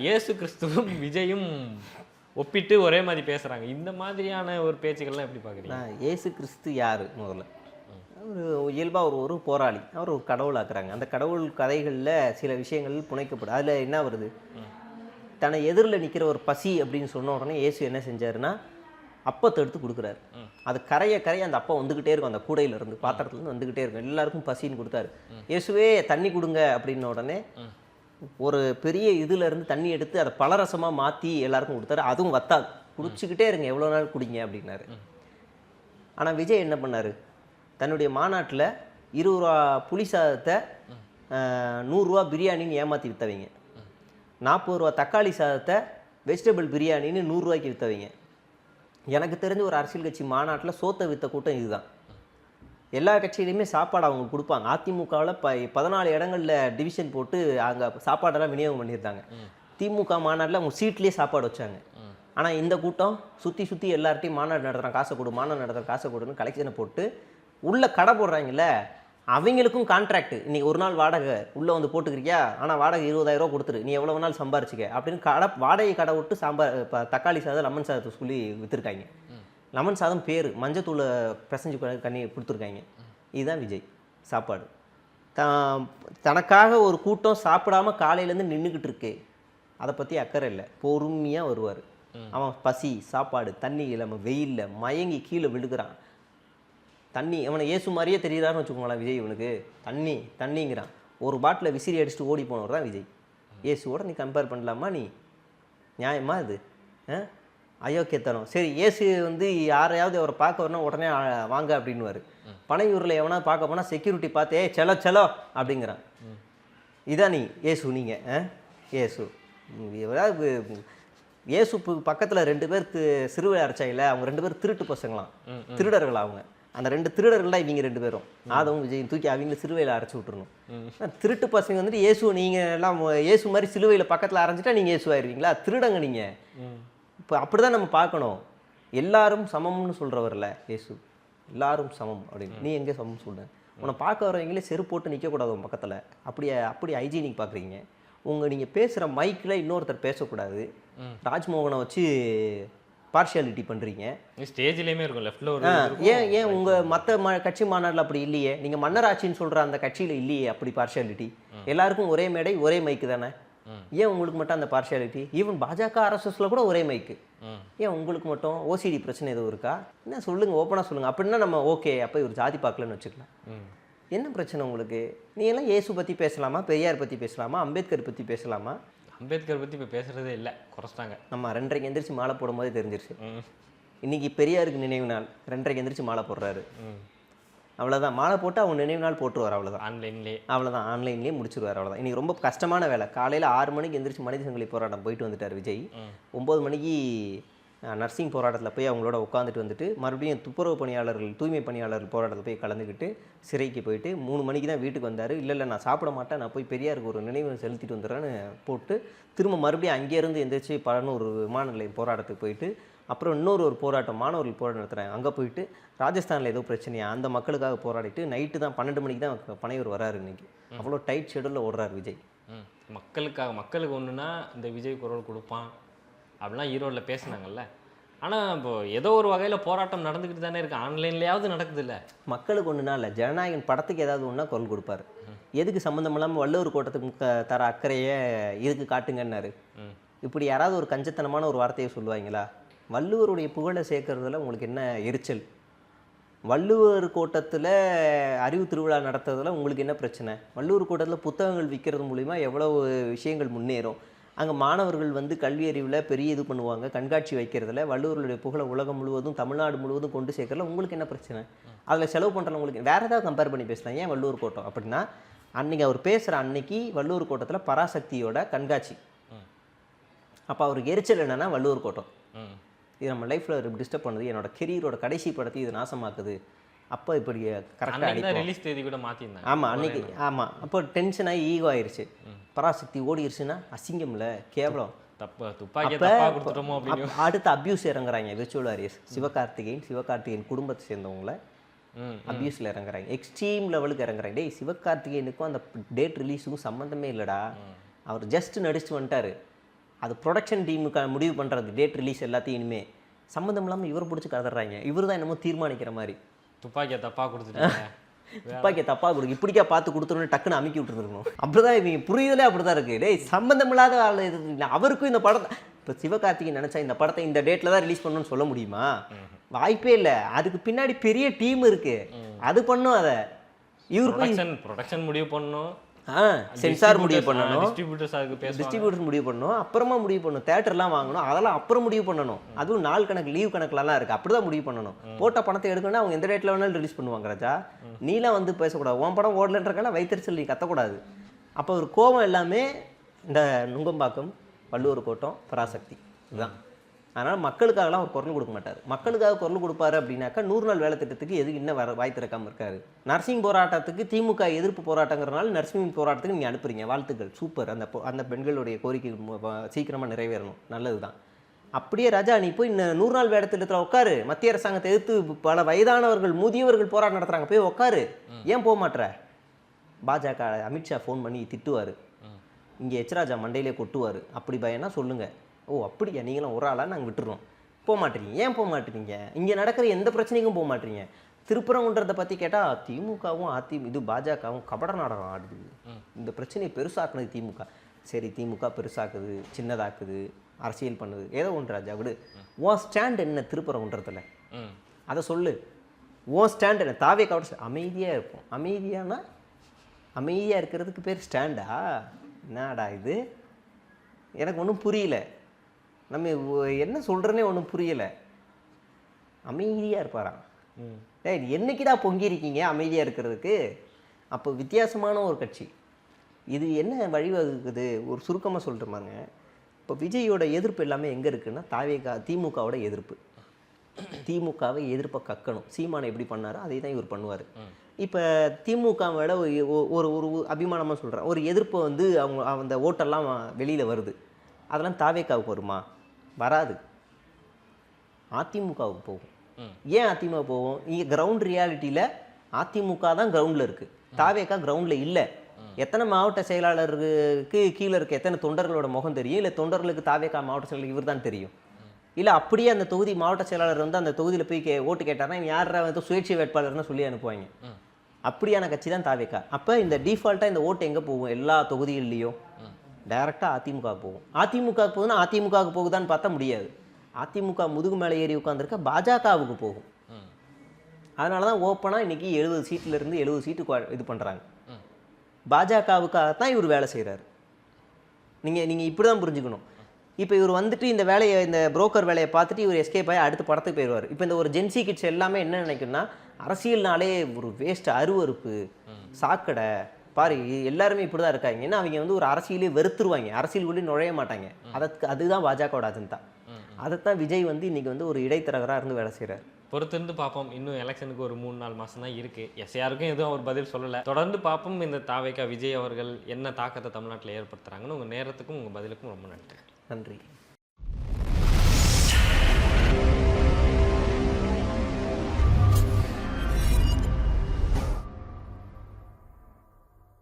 இயேசு கிறிஸ்துவும் விஜயும் ஒப்பிட்டு ஒரே மாதிரி பேசுகிறாங்க. இந்த மாதிரியான ஒரு பேச்சுக்கள்லாம் எப்படி பார்க்குறீங்க? இயேசு கிறிஸ்து யார்? முதல்ல ஒரு இயல்பாக ஒரு போராளி, அவர் ஒரு கடவுள் ஆக்குறாங்க. அந்த கடவுள் கதைகளில் சில விஷயங்கள் புனைக்கப்படும். அதில் என்ன வருது, தன்னை எதிரில் நிற்கிற ஒரு பசி அப்படின்னு சொன்ன உடனே இயேசு என்ன செஞ்சாருன்னா அப்பத்தை எடுத்து கொடுக்குறாரு. அது கரைய அந்த அப்பா வந்துக்கிட்டே இருக்கும், அந்த கூடையிலேருந்து பாத்திரத்துலேருந்து வந்துக்கிட்டே இருக்கும். எல்லாருக்கும் பசின்னு கொடுத்தாரு. இயேசுவே தண்ணி கொடுங்க அப்படின்ன உடனே ஒரு பெரிய இதுலேருந்து தண்ணி எடுத்து அதை பலரசமாக மாற்றி எல்லாருக்கும் கொடுத்தாரு. அதுவும் வத்தாது, குடிச்சிக்கிட்டே இருங்க, எவ்வளோ நாள் குடிங்க அப்படின்னாரு. ஆனால் விஜய் என்ன பண்ணார், தன்னுடைய மாநாட்டில் 20 ரூபா புளி சாதத்தை 100 ரூபா பிரியாணின்னு ஏமாற்றி விற்றவங்க, 40 ரூபா தக்காளி சாதத்தை வெஜிடபிள் பிரியாணின்னு 100 ரூபாய்க்கு விற்றவங்க. எனக்கு தெரிஞ்ச ஒரு அரசியல் கட்சி மாநாட்டில் சோத்தை விற்ற கூட்டம் இதுதான். எல்லா கட்சியிலையுமே சாப்பாடு அவங்க கொடுப்பாங்க. அதிமுகவில் 14 இடங்களில் டிவிஷன் போட்டு அங்கே சாப்பாடெல்லாம் விநியோகம் பண்ணியிருந்தாங்க. திமுக மாநாட்டில் அவங்க சீட்லேயே சாப்பாடு வச்சாங்க. ஆனால் இந்த கூட்டம் சுற்றி எல்லார்ட்டையும் மாநாடு நடத்துகிறான், காசை கொடு, மாநாடு நடத்துகிற காசை கொடுன்னு கலெக்ஷனை போட்டு உள்ளே கடை போடுறாங்கல்ல, அவங்களுக்கும் கான்ட்ராக்ட். இன்றைக்கி ஒரு நாள் வாடகை உள்ளே வந்து போட்டுக்கிறியா, ஆனால் வாடகை 20,000 ரூபா கொடுத்துரு, நீ எவ்வளோ நாள் சம்பாரிச்சிக்க அப்படின்னு வாடகை கடை விட்டு இப்போ தக்காளி சாதம் லெமன் சாதத்தை சொல்லி விற்றுருக்காங்க. லெமன் சாதம் பேர் மஞ்சத்தூளை பிசைஞ்சு கண்ணி கொடுத்துருக்காங்க. இதுதான் விஜய் சாப்பாடு. தனக்காக ஒரு கூட்டம் சாப்பிடாம காலையிலேருந்து நின்றுக்கிட்டு இருக்கு, அதை பற்றி அக்கறை இல்லை, பொறுமையாக வருவார். அவன் பசி சாப்பாடு தண்ணி இல்லாமல் வெயிலில் மயங்கி கீழே விழுகிறான். தண்ணி அவனை இயேசு மாதிரியே தெரியுறான்னு வச்சுக்கோங்களேன். விஜய் இவனுக்கு தண்ணிங்கிறான். ஒரு பாட்டில் விசிறி அடிச்சுட்டு ஓடி போனவர் தான் விஜய். இயேசுவோட நீ கம்பேர் பண்ணலாமா? நீ நியாயமா இது? அயோக்கியத்தனம். சரி, இயேசு வந்து யாரையாவது அவரை பார்க்க வரணும் உடனே வாங்க அப்படின்னுவார். பனையூரில் எவனா பார்க்க போனால் செக்யூரிட்டி பார்த்து செலோ அப்படிங்கிறான். இதான் நீ இயேசு? நீங்கள் இயேசு இயேசு பக்கத்தில் 2 பேர் சிறுவை அரைச்சாயில்ல, அவங்க 2 பேர் திருட்டு பசங்களாம், திருடர்களா அவங்க. அந்த 2 திருடர்கள் தான் இவங்க 2 பேரும். ஆதவும் விஜயும் தூக்கி அவங்கள சிலுவையில் அரைச்சி விட்டுருணும். திருட்டு பசங்க வந்துட்டு இயேசு, நீங்கள் எல்லாம் இயேசு மாதிரி சிலுவையில் பக்கத்தில் அரைஞ்சிட்டா நீங்கள் இயேசு ஆயிருவீங்களா? திருடங்க நீங்கள். இப்போ அப்படி தான் நம்ம பார்க்கணும். எல்லாரும் சமம்னு சொல்கிறவர்ல இயேசு, எல்லாரும் சமம் அப்படின்னு. நீ எங்கே சமம் சொல்கிறேன்? உன்னை பார்க்க வரவங்களே செருப்பு போட்டு நிற்கக்கூடாது உன் பக்கத்தில். அப்படி ஹைஜீனிக் பார்க்குறீங்க. நீங்கள் பேசுகிற மைக்கில் இன்னொருத்தர் பேசக்கூடாது. ராஜ்மோகனை வச்சு பார்ஷியாலிட்டி பண்ணுறீங்க. ஸ்டேஜ்லேயுமே இருக்கும் லெஃப்டில் ஒரு ஏன் உங்கள் மற்ற கட்சி மாநாட்டில் அப்படி இல்லையே? நீங்கள் மன்னராட்சின்னு சொல்கிற அந்த கட்சியில் இல்லையே அப்படி பார்ஷியாலிட்டி. எல்லாருக்கும் ஒரே மேடை ஒரே மைக்கு தானே. ஏன் உங்களுக்கு மட்டும் அந்த பார்ஷியாலிட்டி? ஈவன் பாஜக ஆர்எஸ்எஸ்ல கூட ஒரே மைக்கு. ஏன் உங்களுக்கு மட்டும் ஓசிடி பிரச்சனை எதுவும் இருக்கா? என்ன சொல்லுங்கள், ஓப்பனாக சொல்லுங்கள். அப்படின்னா நம்ம ஓகே, அப்போ இவர் ஜாதி பார்க்கலன்னு வச்சுக்கலாம். என்ன பிரச்சனை உங்களுக்கு? நீ எல்லாம் இயேசு பற்றி பேசலாமா, பெரியார் பற்றி பேசலாமா, அம்பேத்கர் பற்றி பேசலாமா? அம்பேத்கர் பற்றி இப்போ பேசுகிறதே இல்லை, குறைச்சிட்டாங்க. நம்ம 2:30 எந்திரிச்சு மாலை போடும்போது தெரிஞ்சிருச்சு. இன்றைக்கி பெரியாருக்கு நினைவு நாள், 2:30 எந்திரிச்சு மாலை போடுறாரு. அவ்வளோதான். மாலை போட்டு அவங்க நினைவு நாள் போட்டுருவார். அவ்வளோதான். ஆன்லைன்லேயே முடிச்சிருவார். அவ்வளோதான். இன்றைக்கி ரொம்ப கஷ்டமான வேலை. காலையில் 6 மணிக்கு எந்திரிச்சு மனித சங்கிலி போராட்டம் போயிட்டு வந்துட்டார் விஜய். 9 மணிக்கு நர்சிங் போராட்டத்தில் போய் அவங்களோட உட்காந்துட்டு வந்துட்டு மறுபடியும் துப்புரவு பணியாளர்கள், தூய்மை பணியாளர்கள் போராட்டத்தில் போய் கலந்துக்கிட்டு சிறைக்கு போயிட்டு 3 மணிக்கு தான் வீட்டுக்கு வந்தார். இல்லை நான் சாப்பிட மாட்டேன், நான் போய் பெரியாருக்கு ஒரு நினைவு செலுத்திட்டு வந்துடுறேன்னு போட்டு திரும்ப மறுபடியும் அங்கேருந்து எந்திரிச்சு 11 விமான நிலையம் போராட்டத்துக்கு போயிட்டு அப்புறம் இன்னொரு போராட்டம், மாணவர்கள் போராட்டம் நடத்துகிறாங்க, அங்கே போயிட்டு ராஜஸ்தானில் ஏதோ பிரச்சனையா அந்த மக்களுக்காக போராடிட்டு நைட்டு தான் 12 மணிக்கு தான் பனையூர் வராரு. இன்றைக்கி அவ்வளோ டைட் ஷெடியூலில் ஓடுறாரு விஜய். மக்களுக்கு ஒன்றுனா இந்த விஜய் குரல் கொடுப்பான் அப்படிலாம் ஈரோடில் பேசுனாங்கல்ல. ஆனால் இப்போ ஏதோ ஒரு வகையில் போராட்டம் நடந்துக்கிட்டு தானே இருக்குது, ஆன்லைன்லேயாவது நடக்குது இல்லை. மக்களுக்கு ஒன்றுனா இல்லை, ஜனநாயகன் படத்துக்கு ஏதாவது ஒன்றா குரல் கொடுப்பாரு. எதுக்கு சம்மந்தம் இல்லாமல் வள்ளுவர் கோட்டத்துக்கு தர அக்கறையை இதுக்கு காட்டுங்கன்னாரு. இப்படி யாராவது ஒரு கஞ்சத்தனமான ஒரு வார்த்தையை சொல்லுவாங்களா? வள்ளுவருடைய புகழை சேர்க்கறதுல உங்களுக்கு என்ன எரிச்சல்? வள்ளுவர் கோட்டத்தில் அறிவு திருவிழா நடத்துறதுல உங்களுக்கு என்ன பிரச்சனை? வள்ளுவர் கோட்டத்தில் புத்தகங்கள் விற்கிறது மூலிமா எவ்வளோ விஷயங்கள் முன்னேறும். அங்கே மாணவர்கள் வந்து கல்வி அறிவில் பெரிய இது பண்ணுவாங்க. கண்காட்சி வைக்கிறதுல வள்ளுவர்களுடைய புகழை உலகம் முழுவதும், தமிழ்நாடு முழுவதும் கொண்டு சேர்க்கறதுல உங்களுக்கு என்ன பிரச்சனை? அதில் செலவு பண்ணுறதுல உங்களுக்கு வேறு ஏதாவது கம்பேர் பண்ணி பேசலாம். ஏன் வள்ளுவர் கோட்டம் அப்படின்னா, அன்றைக்கி அவர் பேசுகிற அன்னைக்கு வள்ளுவர் கோட்டத்தில் பராசக்தியோட கண்காட்சி. அப்போ அவருக்கு எரிச்சல் என்னென்னா வள்ளுவர் கோட்டம் இது நம்ம லைஃப்பில் டிஸ்டர்ப் பண்ணுது, என்னோட கெரியரோட கடைசி படத்தை இது நாசமாக்குது. அப்போ இப்படி கரெக்டாக ரிலீஸ் தேதி கூட மாற்றிருந்தாங்க. ஆமாம் அன்னைக்கு. ஆமாம், அப்போ டென்ஷனாகி ஈகோ ஆயிடுச்சு. பராசக்தி ஓடிடுச்சுன்னா அசிங்கம்ல, கேவலம். துப்பாக்கியை தப்பா கொடுத்துட்டோமோ அப்படின்னு. அடுத்து அபியூஸ் இறங்குறாங்க விர்ச்சுவல் வாரியர்ஸ். சிவகார்த்திகேயன் குடும்பத்தை சேர்ந்தவங்கள அபியூஸில் இறங்குறாங்க, எக்ஸ்ட்ரீம் லெவலுக்கு இறங்குறாங்க. டேய் சிவகார்த்திகேயனுக்கும் அந்த டேட் ரிலீஸுக்கும் சம்மந்தமே இல்லைடா, அவர் ஜஸ்ட் நடிச்சுட்டு வந்துட்டார். அது ப்ரொடக்ஷன் டீமுக்கு முடிவு பண்ணுறது டேட் ரிலீஸ் எல்லாத்தையும். இனிமே சம்மந்தம் இல்லாமல் இவர் பிடிச்சி கதறாங்க. இவர் தான் என்னமோ தீர்மானிக்கிற மாதிரி. துப்பாக்கியை தப்பா கொடுத்துட்டாங்க, துப்பாக்கியை தப்பாக கொடுக்கு, இப்படிக்கா பார்த்து கொடுத்துருன்னு டக்குன்னு அமுக்கி விட்டுருக்கணும். அப்படிதான் இவங்க புரியுதலே அப்படி தான் இருக்குது. டேய் சம்மந்தம் இல்லாத ஆள் இது. அவருக்கும் இந்த படத்தை இப்போ சிவகார்த்திகேயன் நினச்சா இந்த படத்தை இந்த டேட்டில் தான் ரிலீஸ் பண்ணணும்னு சொல்ல முடியுமா? வாய்ப்பே இல்லை. அதுக்கு பின்னாடி பெரிய டீம் இருக்குது, அது பண்ணும். அதை இவருக்கு ப்ரொடக்ஷன் முடிவு பண்ணணும், சென்சார் முடிவு பண்ணணும், டிஸ்ட்ரிபியூட்டர்ஸ் முடிவு பண்ணணும், அப்புறமா முடிவு பண்ணணும், தேட்டர்லாம் வாங்கணும், அதெல்லாம் அப்புறம் முடிவு பண்ணணும். அதுவும் நாள் கணக்கு லீவ் கணக்குலாம் இருக்குது, அப்படி தான் முடிவு பண்ணணும். போட்ட பணத்தை எடுக்கணும்னா அவங்க எந்த டேட்டில் வேணாலும் ரிலீஸ் பண்ணுவாங்க. ராஜா நீலாம் வந்து பேசக்கூடாது, உன் படம் ஓடலன்றக்கான வைத்தறிச்சல் நீ கத்தக்கூடாது. அப்போ ஒரு கோபம் எல்லாமே இந்த நுங்கம்பாக்கம், வள்ளுவர் கோட்டம், பராசக்தி இதுதான். அதனால் மக்களுக்காகலாம் அவர் குரல் கொடுக்க மாட்டார். மக்களுக்காக குரல் கொடுப்பாரு அப்படின்னாக்கா 100 நாள் வேலை திட்டத்துக்கு எதுக்கு இன்னும் வாய் திறக்காமல் இருக்காரு. நர்சிங் போராட்டத்துக்கு திமுக எதிர்ப்பு போராட்டங்கிறனால நர்சிங் போராட்டத்துக்கு நீங்கள் அனுப்புறீங்க, வாழ்த்துக்கள், சூப்பர். அந்த பெண்களுடைய கோரிக்கை சீக்கிரமாக நிறைவேறணும், நல்லது தான். அப்படியே ராஜா நீ போய் 100 நாள் வேலை திட்டத்தில் உட்காரு. மத்திய அரசாங்கத்தை எதிர்த்து பல வயதானவர்கள் முதியவர்கள் போராட்டம் நடத்துகிறாங்க, போய் உட்காரு. ஏன் போக மாட்டேற? பாஜக அமித்ஷா ஃபோன் பண்ணி திட்டுவார், இங்கே எச்ராஜா மண்டையிலே கொட்டுவார். அப்படி பயனா சொல்லுங்கள். ஓ அப்படியா, நீங்களாம் ஒரு ஆளாக நாங்கள் விட்டுறோம். போக மாட்டேறீங்க. ஏன் போக மாட்டேறீங்க? இங்கே நடக்கிற எந்த பிரச்சனைக்கும் போக மாட்டேறீங்க. திருப்பரங்குன்றதை பற்றி கேட்டால் திமுகவும் இது பாஜகவும் கபட நாடகம் ஆடுது. இந்த பிரச்சனையை பெருசாக்குனது திமுக. சரி திமுக பெருசாக்குது, சின்னதாக்குது, அரசியல் பண்ணுது, ஏதோ ஒன்று ராஜா விடு. உன் ஸ்டாண்ட் என்ன திருப்பரங்குன்றத்தில்? அதை சொல்லு. உன் ஸ்டாண்ட் என்ன? தாவே கவட அமைதியாக இருப்போம். அமைதியாக இருக்கிறதுக்கு பேர் ஸ்டாண்டா? என்னடா இது? எனக்கு ஒன்றும் புரியல. நம்ம என்ன சொல்கிறேன்னே ஒன்றும் புரியலை. அமைதியாக இருப்பாராம். என்னைக்குடா பொங்கியிருக்கீங்க அமைதியாக இருக்கிறதுக்கு? அப்போ வித்தியாசமான ஒரு கட்சி இது என்ன வழிவகுக்குது? ஒரு சுருக்கமாக சொல்கிறோமாங்க. இப்போ விஜயோட எதிர்ப்பு எல்லாமே எங்கே இருக்குன்னா திமுகவோட எதிர்ப்பு. திமுகவை எதிர்ப்பை கக்கணும். சீமானை எப்படி பண்ணாரோ அதே தான் இவர் பண்ணுவார். இப்போ திமுகவோட ஒரு ஒரு அபிமானமாக சொல்கிறேன், ஒரு எதிர்ப்பு வந்து அவங்க அந்த ஓட்டெல்லாம் வெளியில் வருது. அதெல்லாம் தாவேக்காவுக்கு வருமா? வராது. அதிமுகவுக்கு போகும். ஏன் அதிமுக போகும்? இங்கே கிரவுண்ட் ரியாலிட்டியில் அதிமுக தான் கிரவுண்டில் இருக்குது, தாவேக்கா கிரவுண்டில் இல்லை. எத்தனை மாவட்ட செயலாளருக்கு கீழே இருக்க எத்தனை தொண்டர்களோட முகம் தெரியும்? இல்லை தொண்டர்களுக்கு தாவேக்கா மாவட்ட செயலாளர் இவர் தான் தெரியும்? இல்லை அப்படியே அந்த தொகுதி மாவட்ட செயலாளர் வந்து அந்த தொகுதியில் போய் ஓட்டு கேட்டார்னா யாரை வந்து சுயேட்சை வேட்பாளர்னு சொல்லி அனுப்புவாங்க. அப்படியான கட்சி தான் தாவேக்கா. அப்போ இந்த டிஃபால்ட்டாக இந்த ஓட்டு எங்கே போகும்? எல்லா தொகுதிகள்லையும் டைரெக்டாக அதிமுக போகும். அதிமுக போகுதுன்னா அதிமுகவுக்கு போகுதான்னு பார்த்தா முடியாது. அதிமுக முதுகு மேலே ஏறி உட்காந்துருக்க பாஜகவுக்கு போகும். அதனால தான் ஓப்பனாக இன்றைக்கி 70 சீட்டிலேருந்து 70 சீட்டு இது பண்ணுறாங்க. பாஜகவுக்காக தான் இவர் வேலை செய்கிறார். நீங்கள் இப்படி தான் புரிஞ்சுக்கணும். இப்போ இவர் வந்துட்டு இந்த வேலையை, இந்த புரோக்கர் வேலையை பார்த்துட்டு இவர் எஸ்கேப் ஆகி அடுத்த படத்துக்கு போயிடுவார். இப்போ இந்த ஒரு ஜென்சி கிட்ஸ் எல்லாமே என்ன நினைக்கணும்னா, அரசியல்னாலே ஒரு வேஸ்ட், அருவறுப்பு, சாக்கடை பாரு, எல்லாருமே இப்படி தான் இருக்காங்க. ஏன்னா அவங்க வந்து ஒரு அரசியலே வெறுத்துருவாங்க, அரசியலுக்குள்ளே நுழைய மாட்டாங்க. அதுதான் பாஜகவோட அஜெண்டா. அதைத்தான் விஜய் வந்து இன்னைக்கு வந்து ஒரு இடைத்தரகராக இருந்து வேலை செய்கிறார். பொறுத்திருந்து பார்ப்போம். இன்னும் எலெக்ஷனுக்கு ஒரு 3-4 மாதம் தான் இருக்குது. யாருக்கும் எதுவும் அவர் பதில் சொல்லலை. தொடர்ந்து பார்ப்போம் இந்த தாவேக்கா விஜய் அவர்கள் என்ன தாக்கத்தை தமிழ்நாட்டில் ஏற்படுத்துகிறாங்கன்னு. உங்கள் நேரத்துக்கும் உங்கள் பதிலுக்கும் ரொம்ப நன்றி. நன்றி.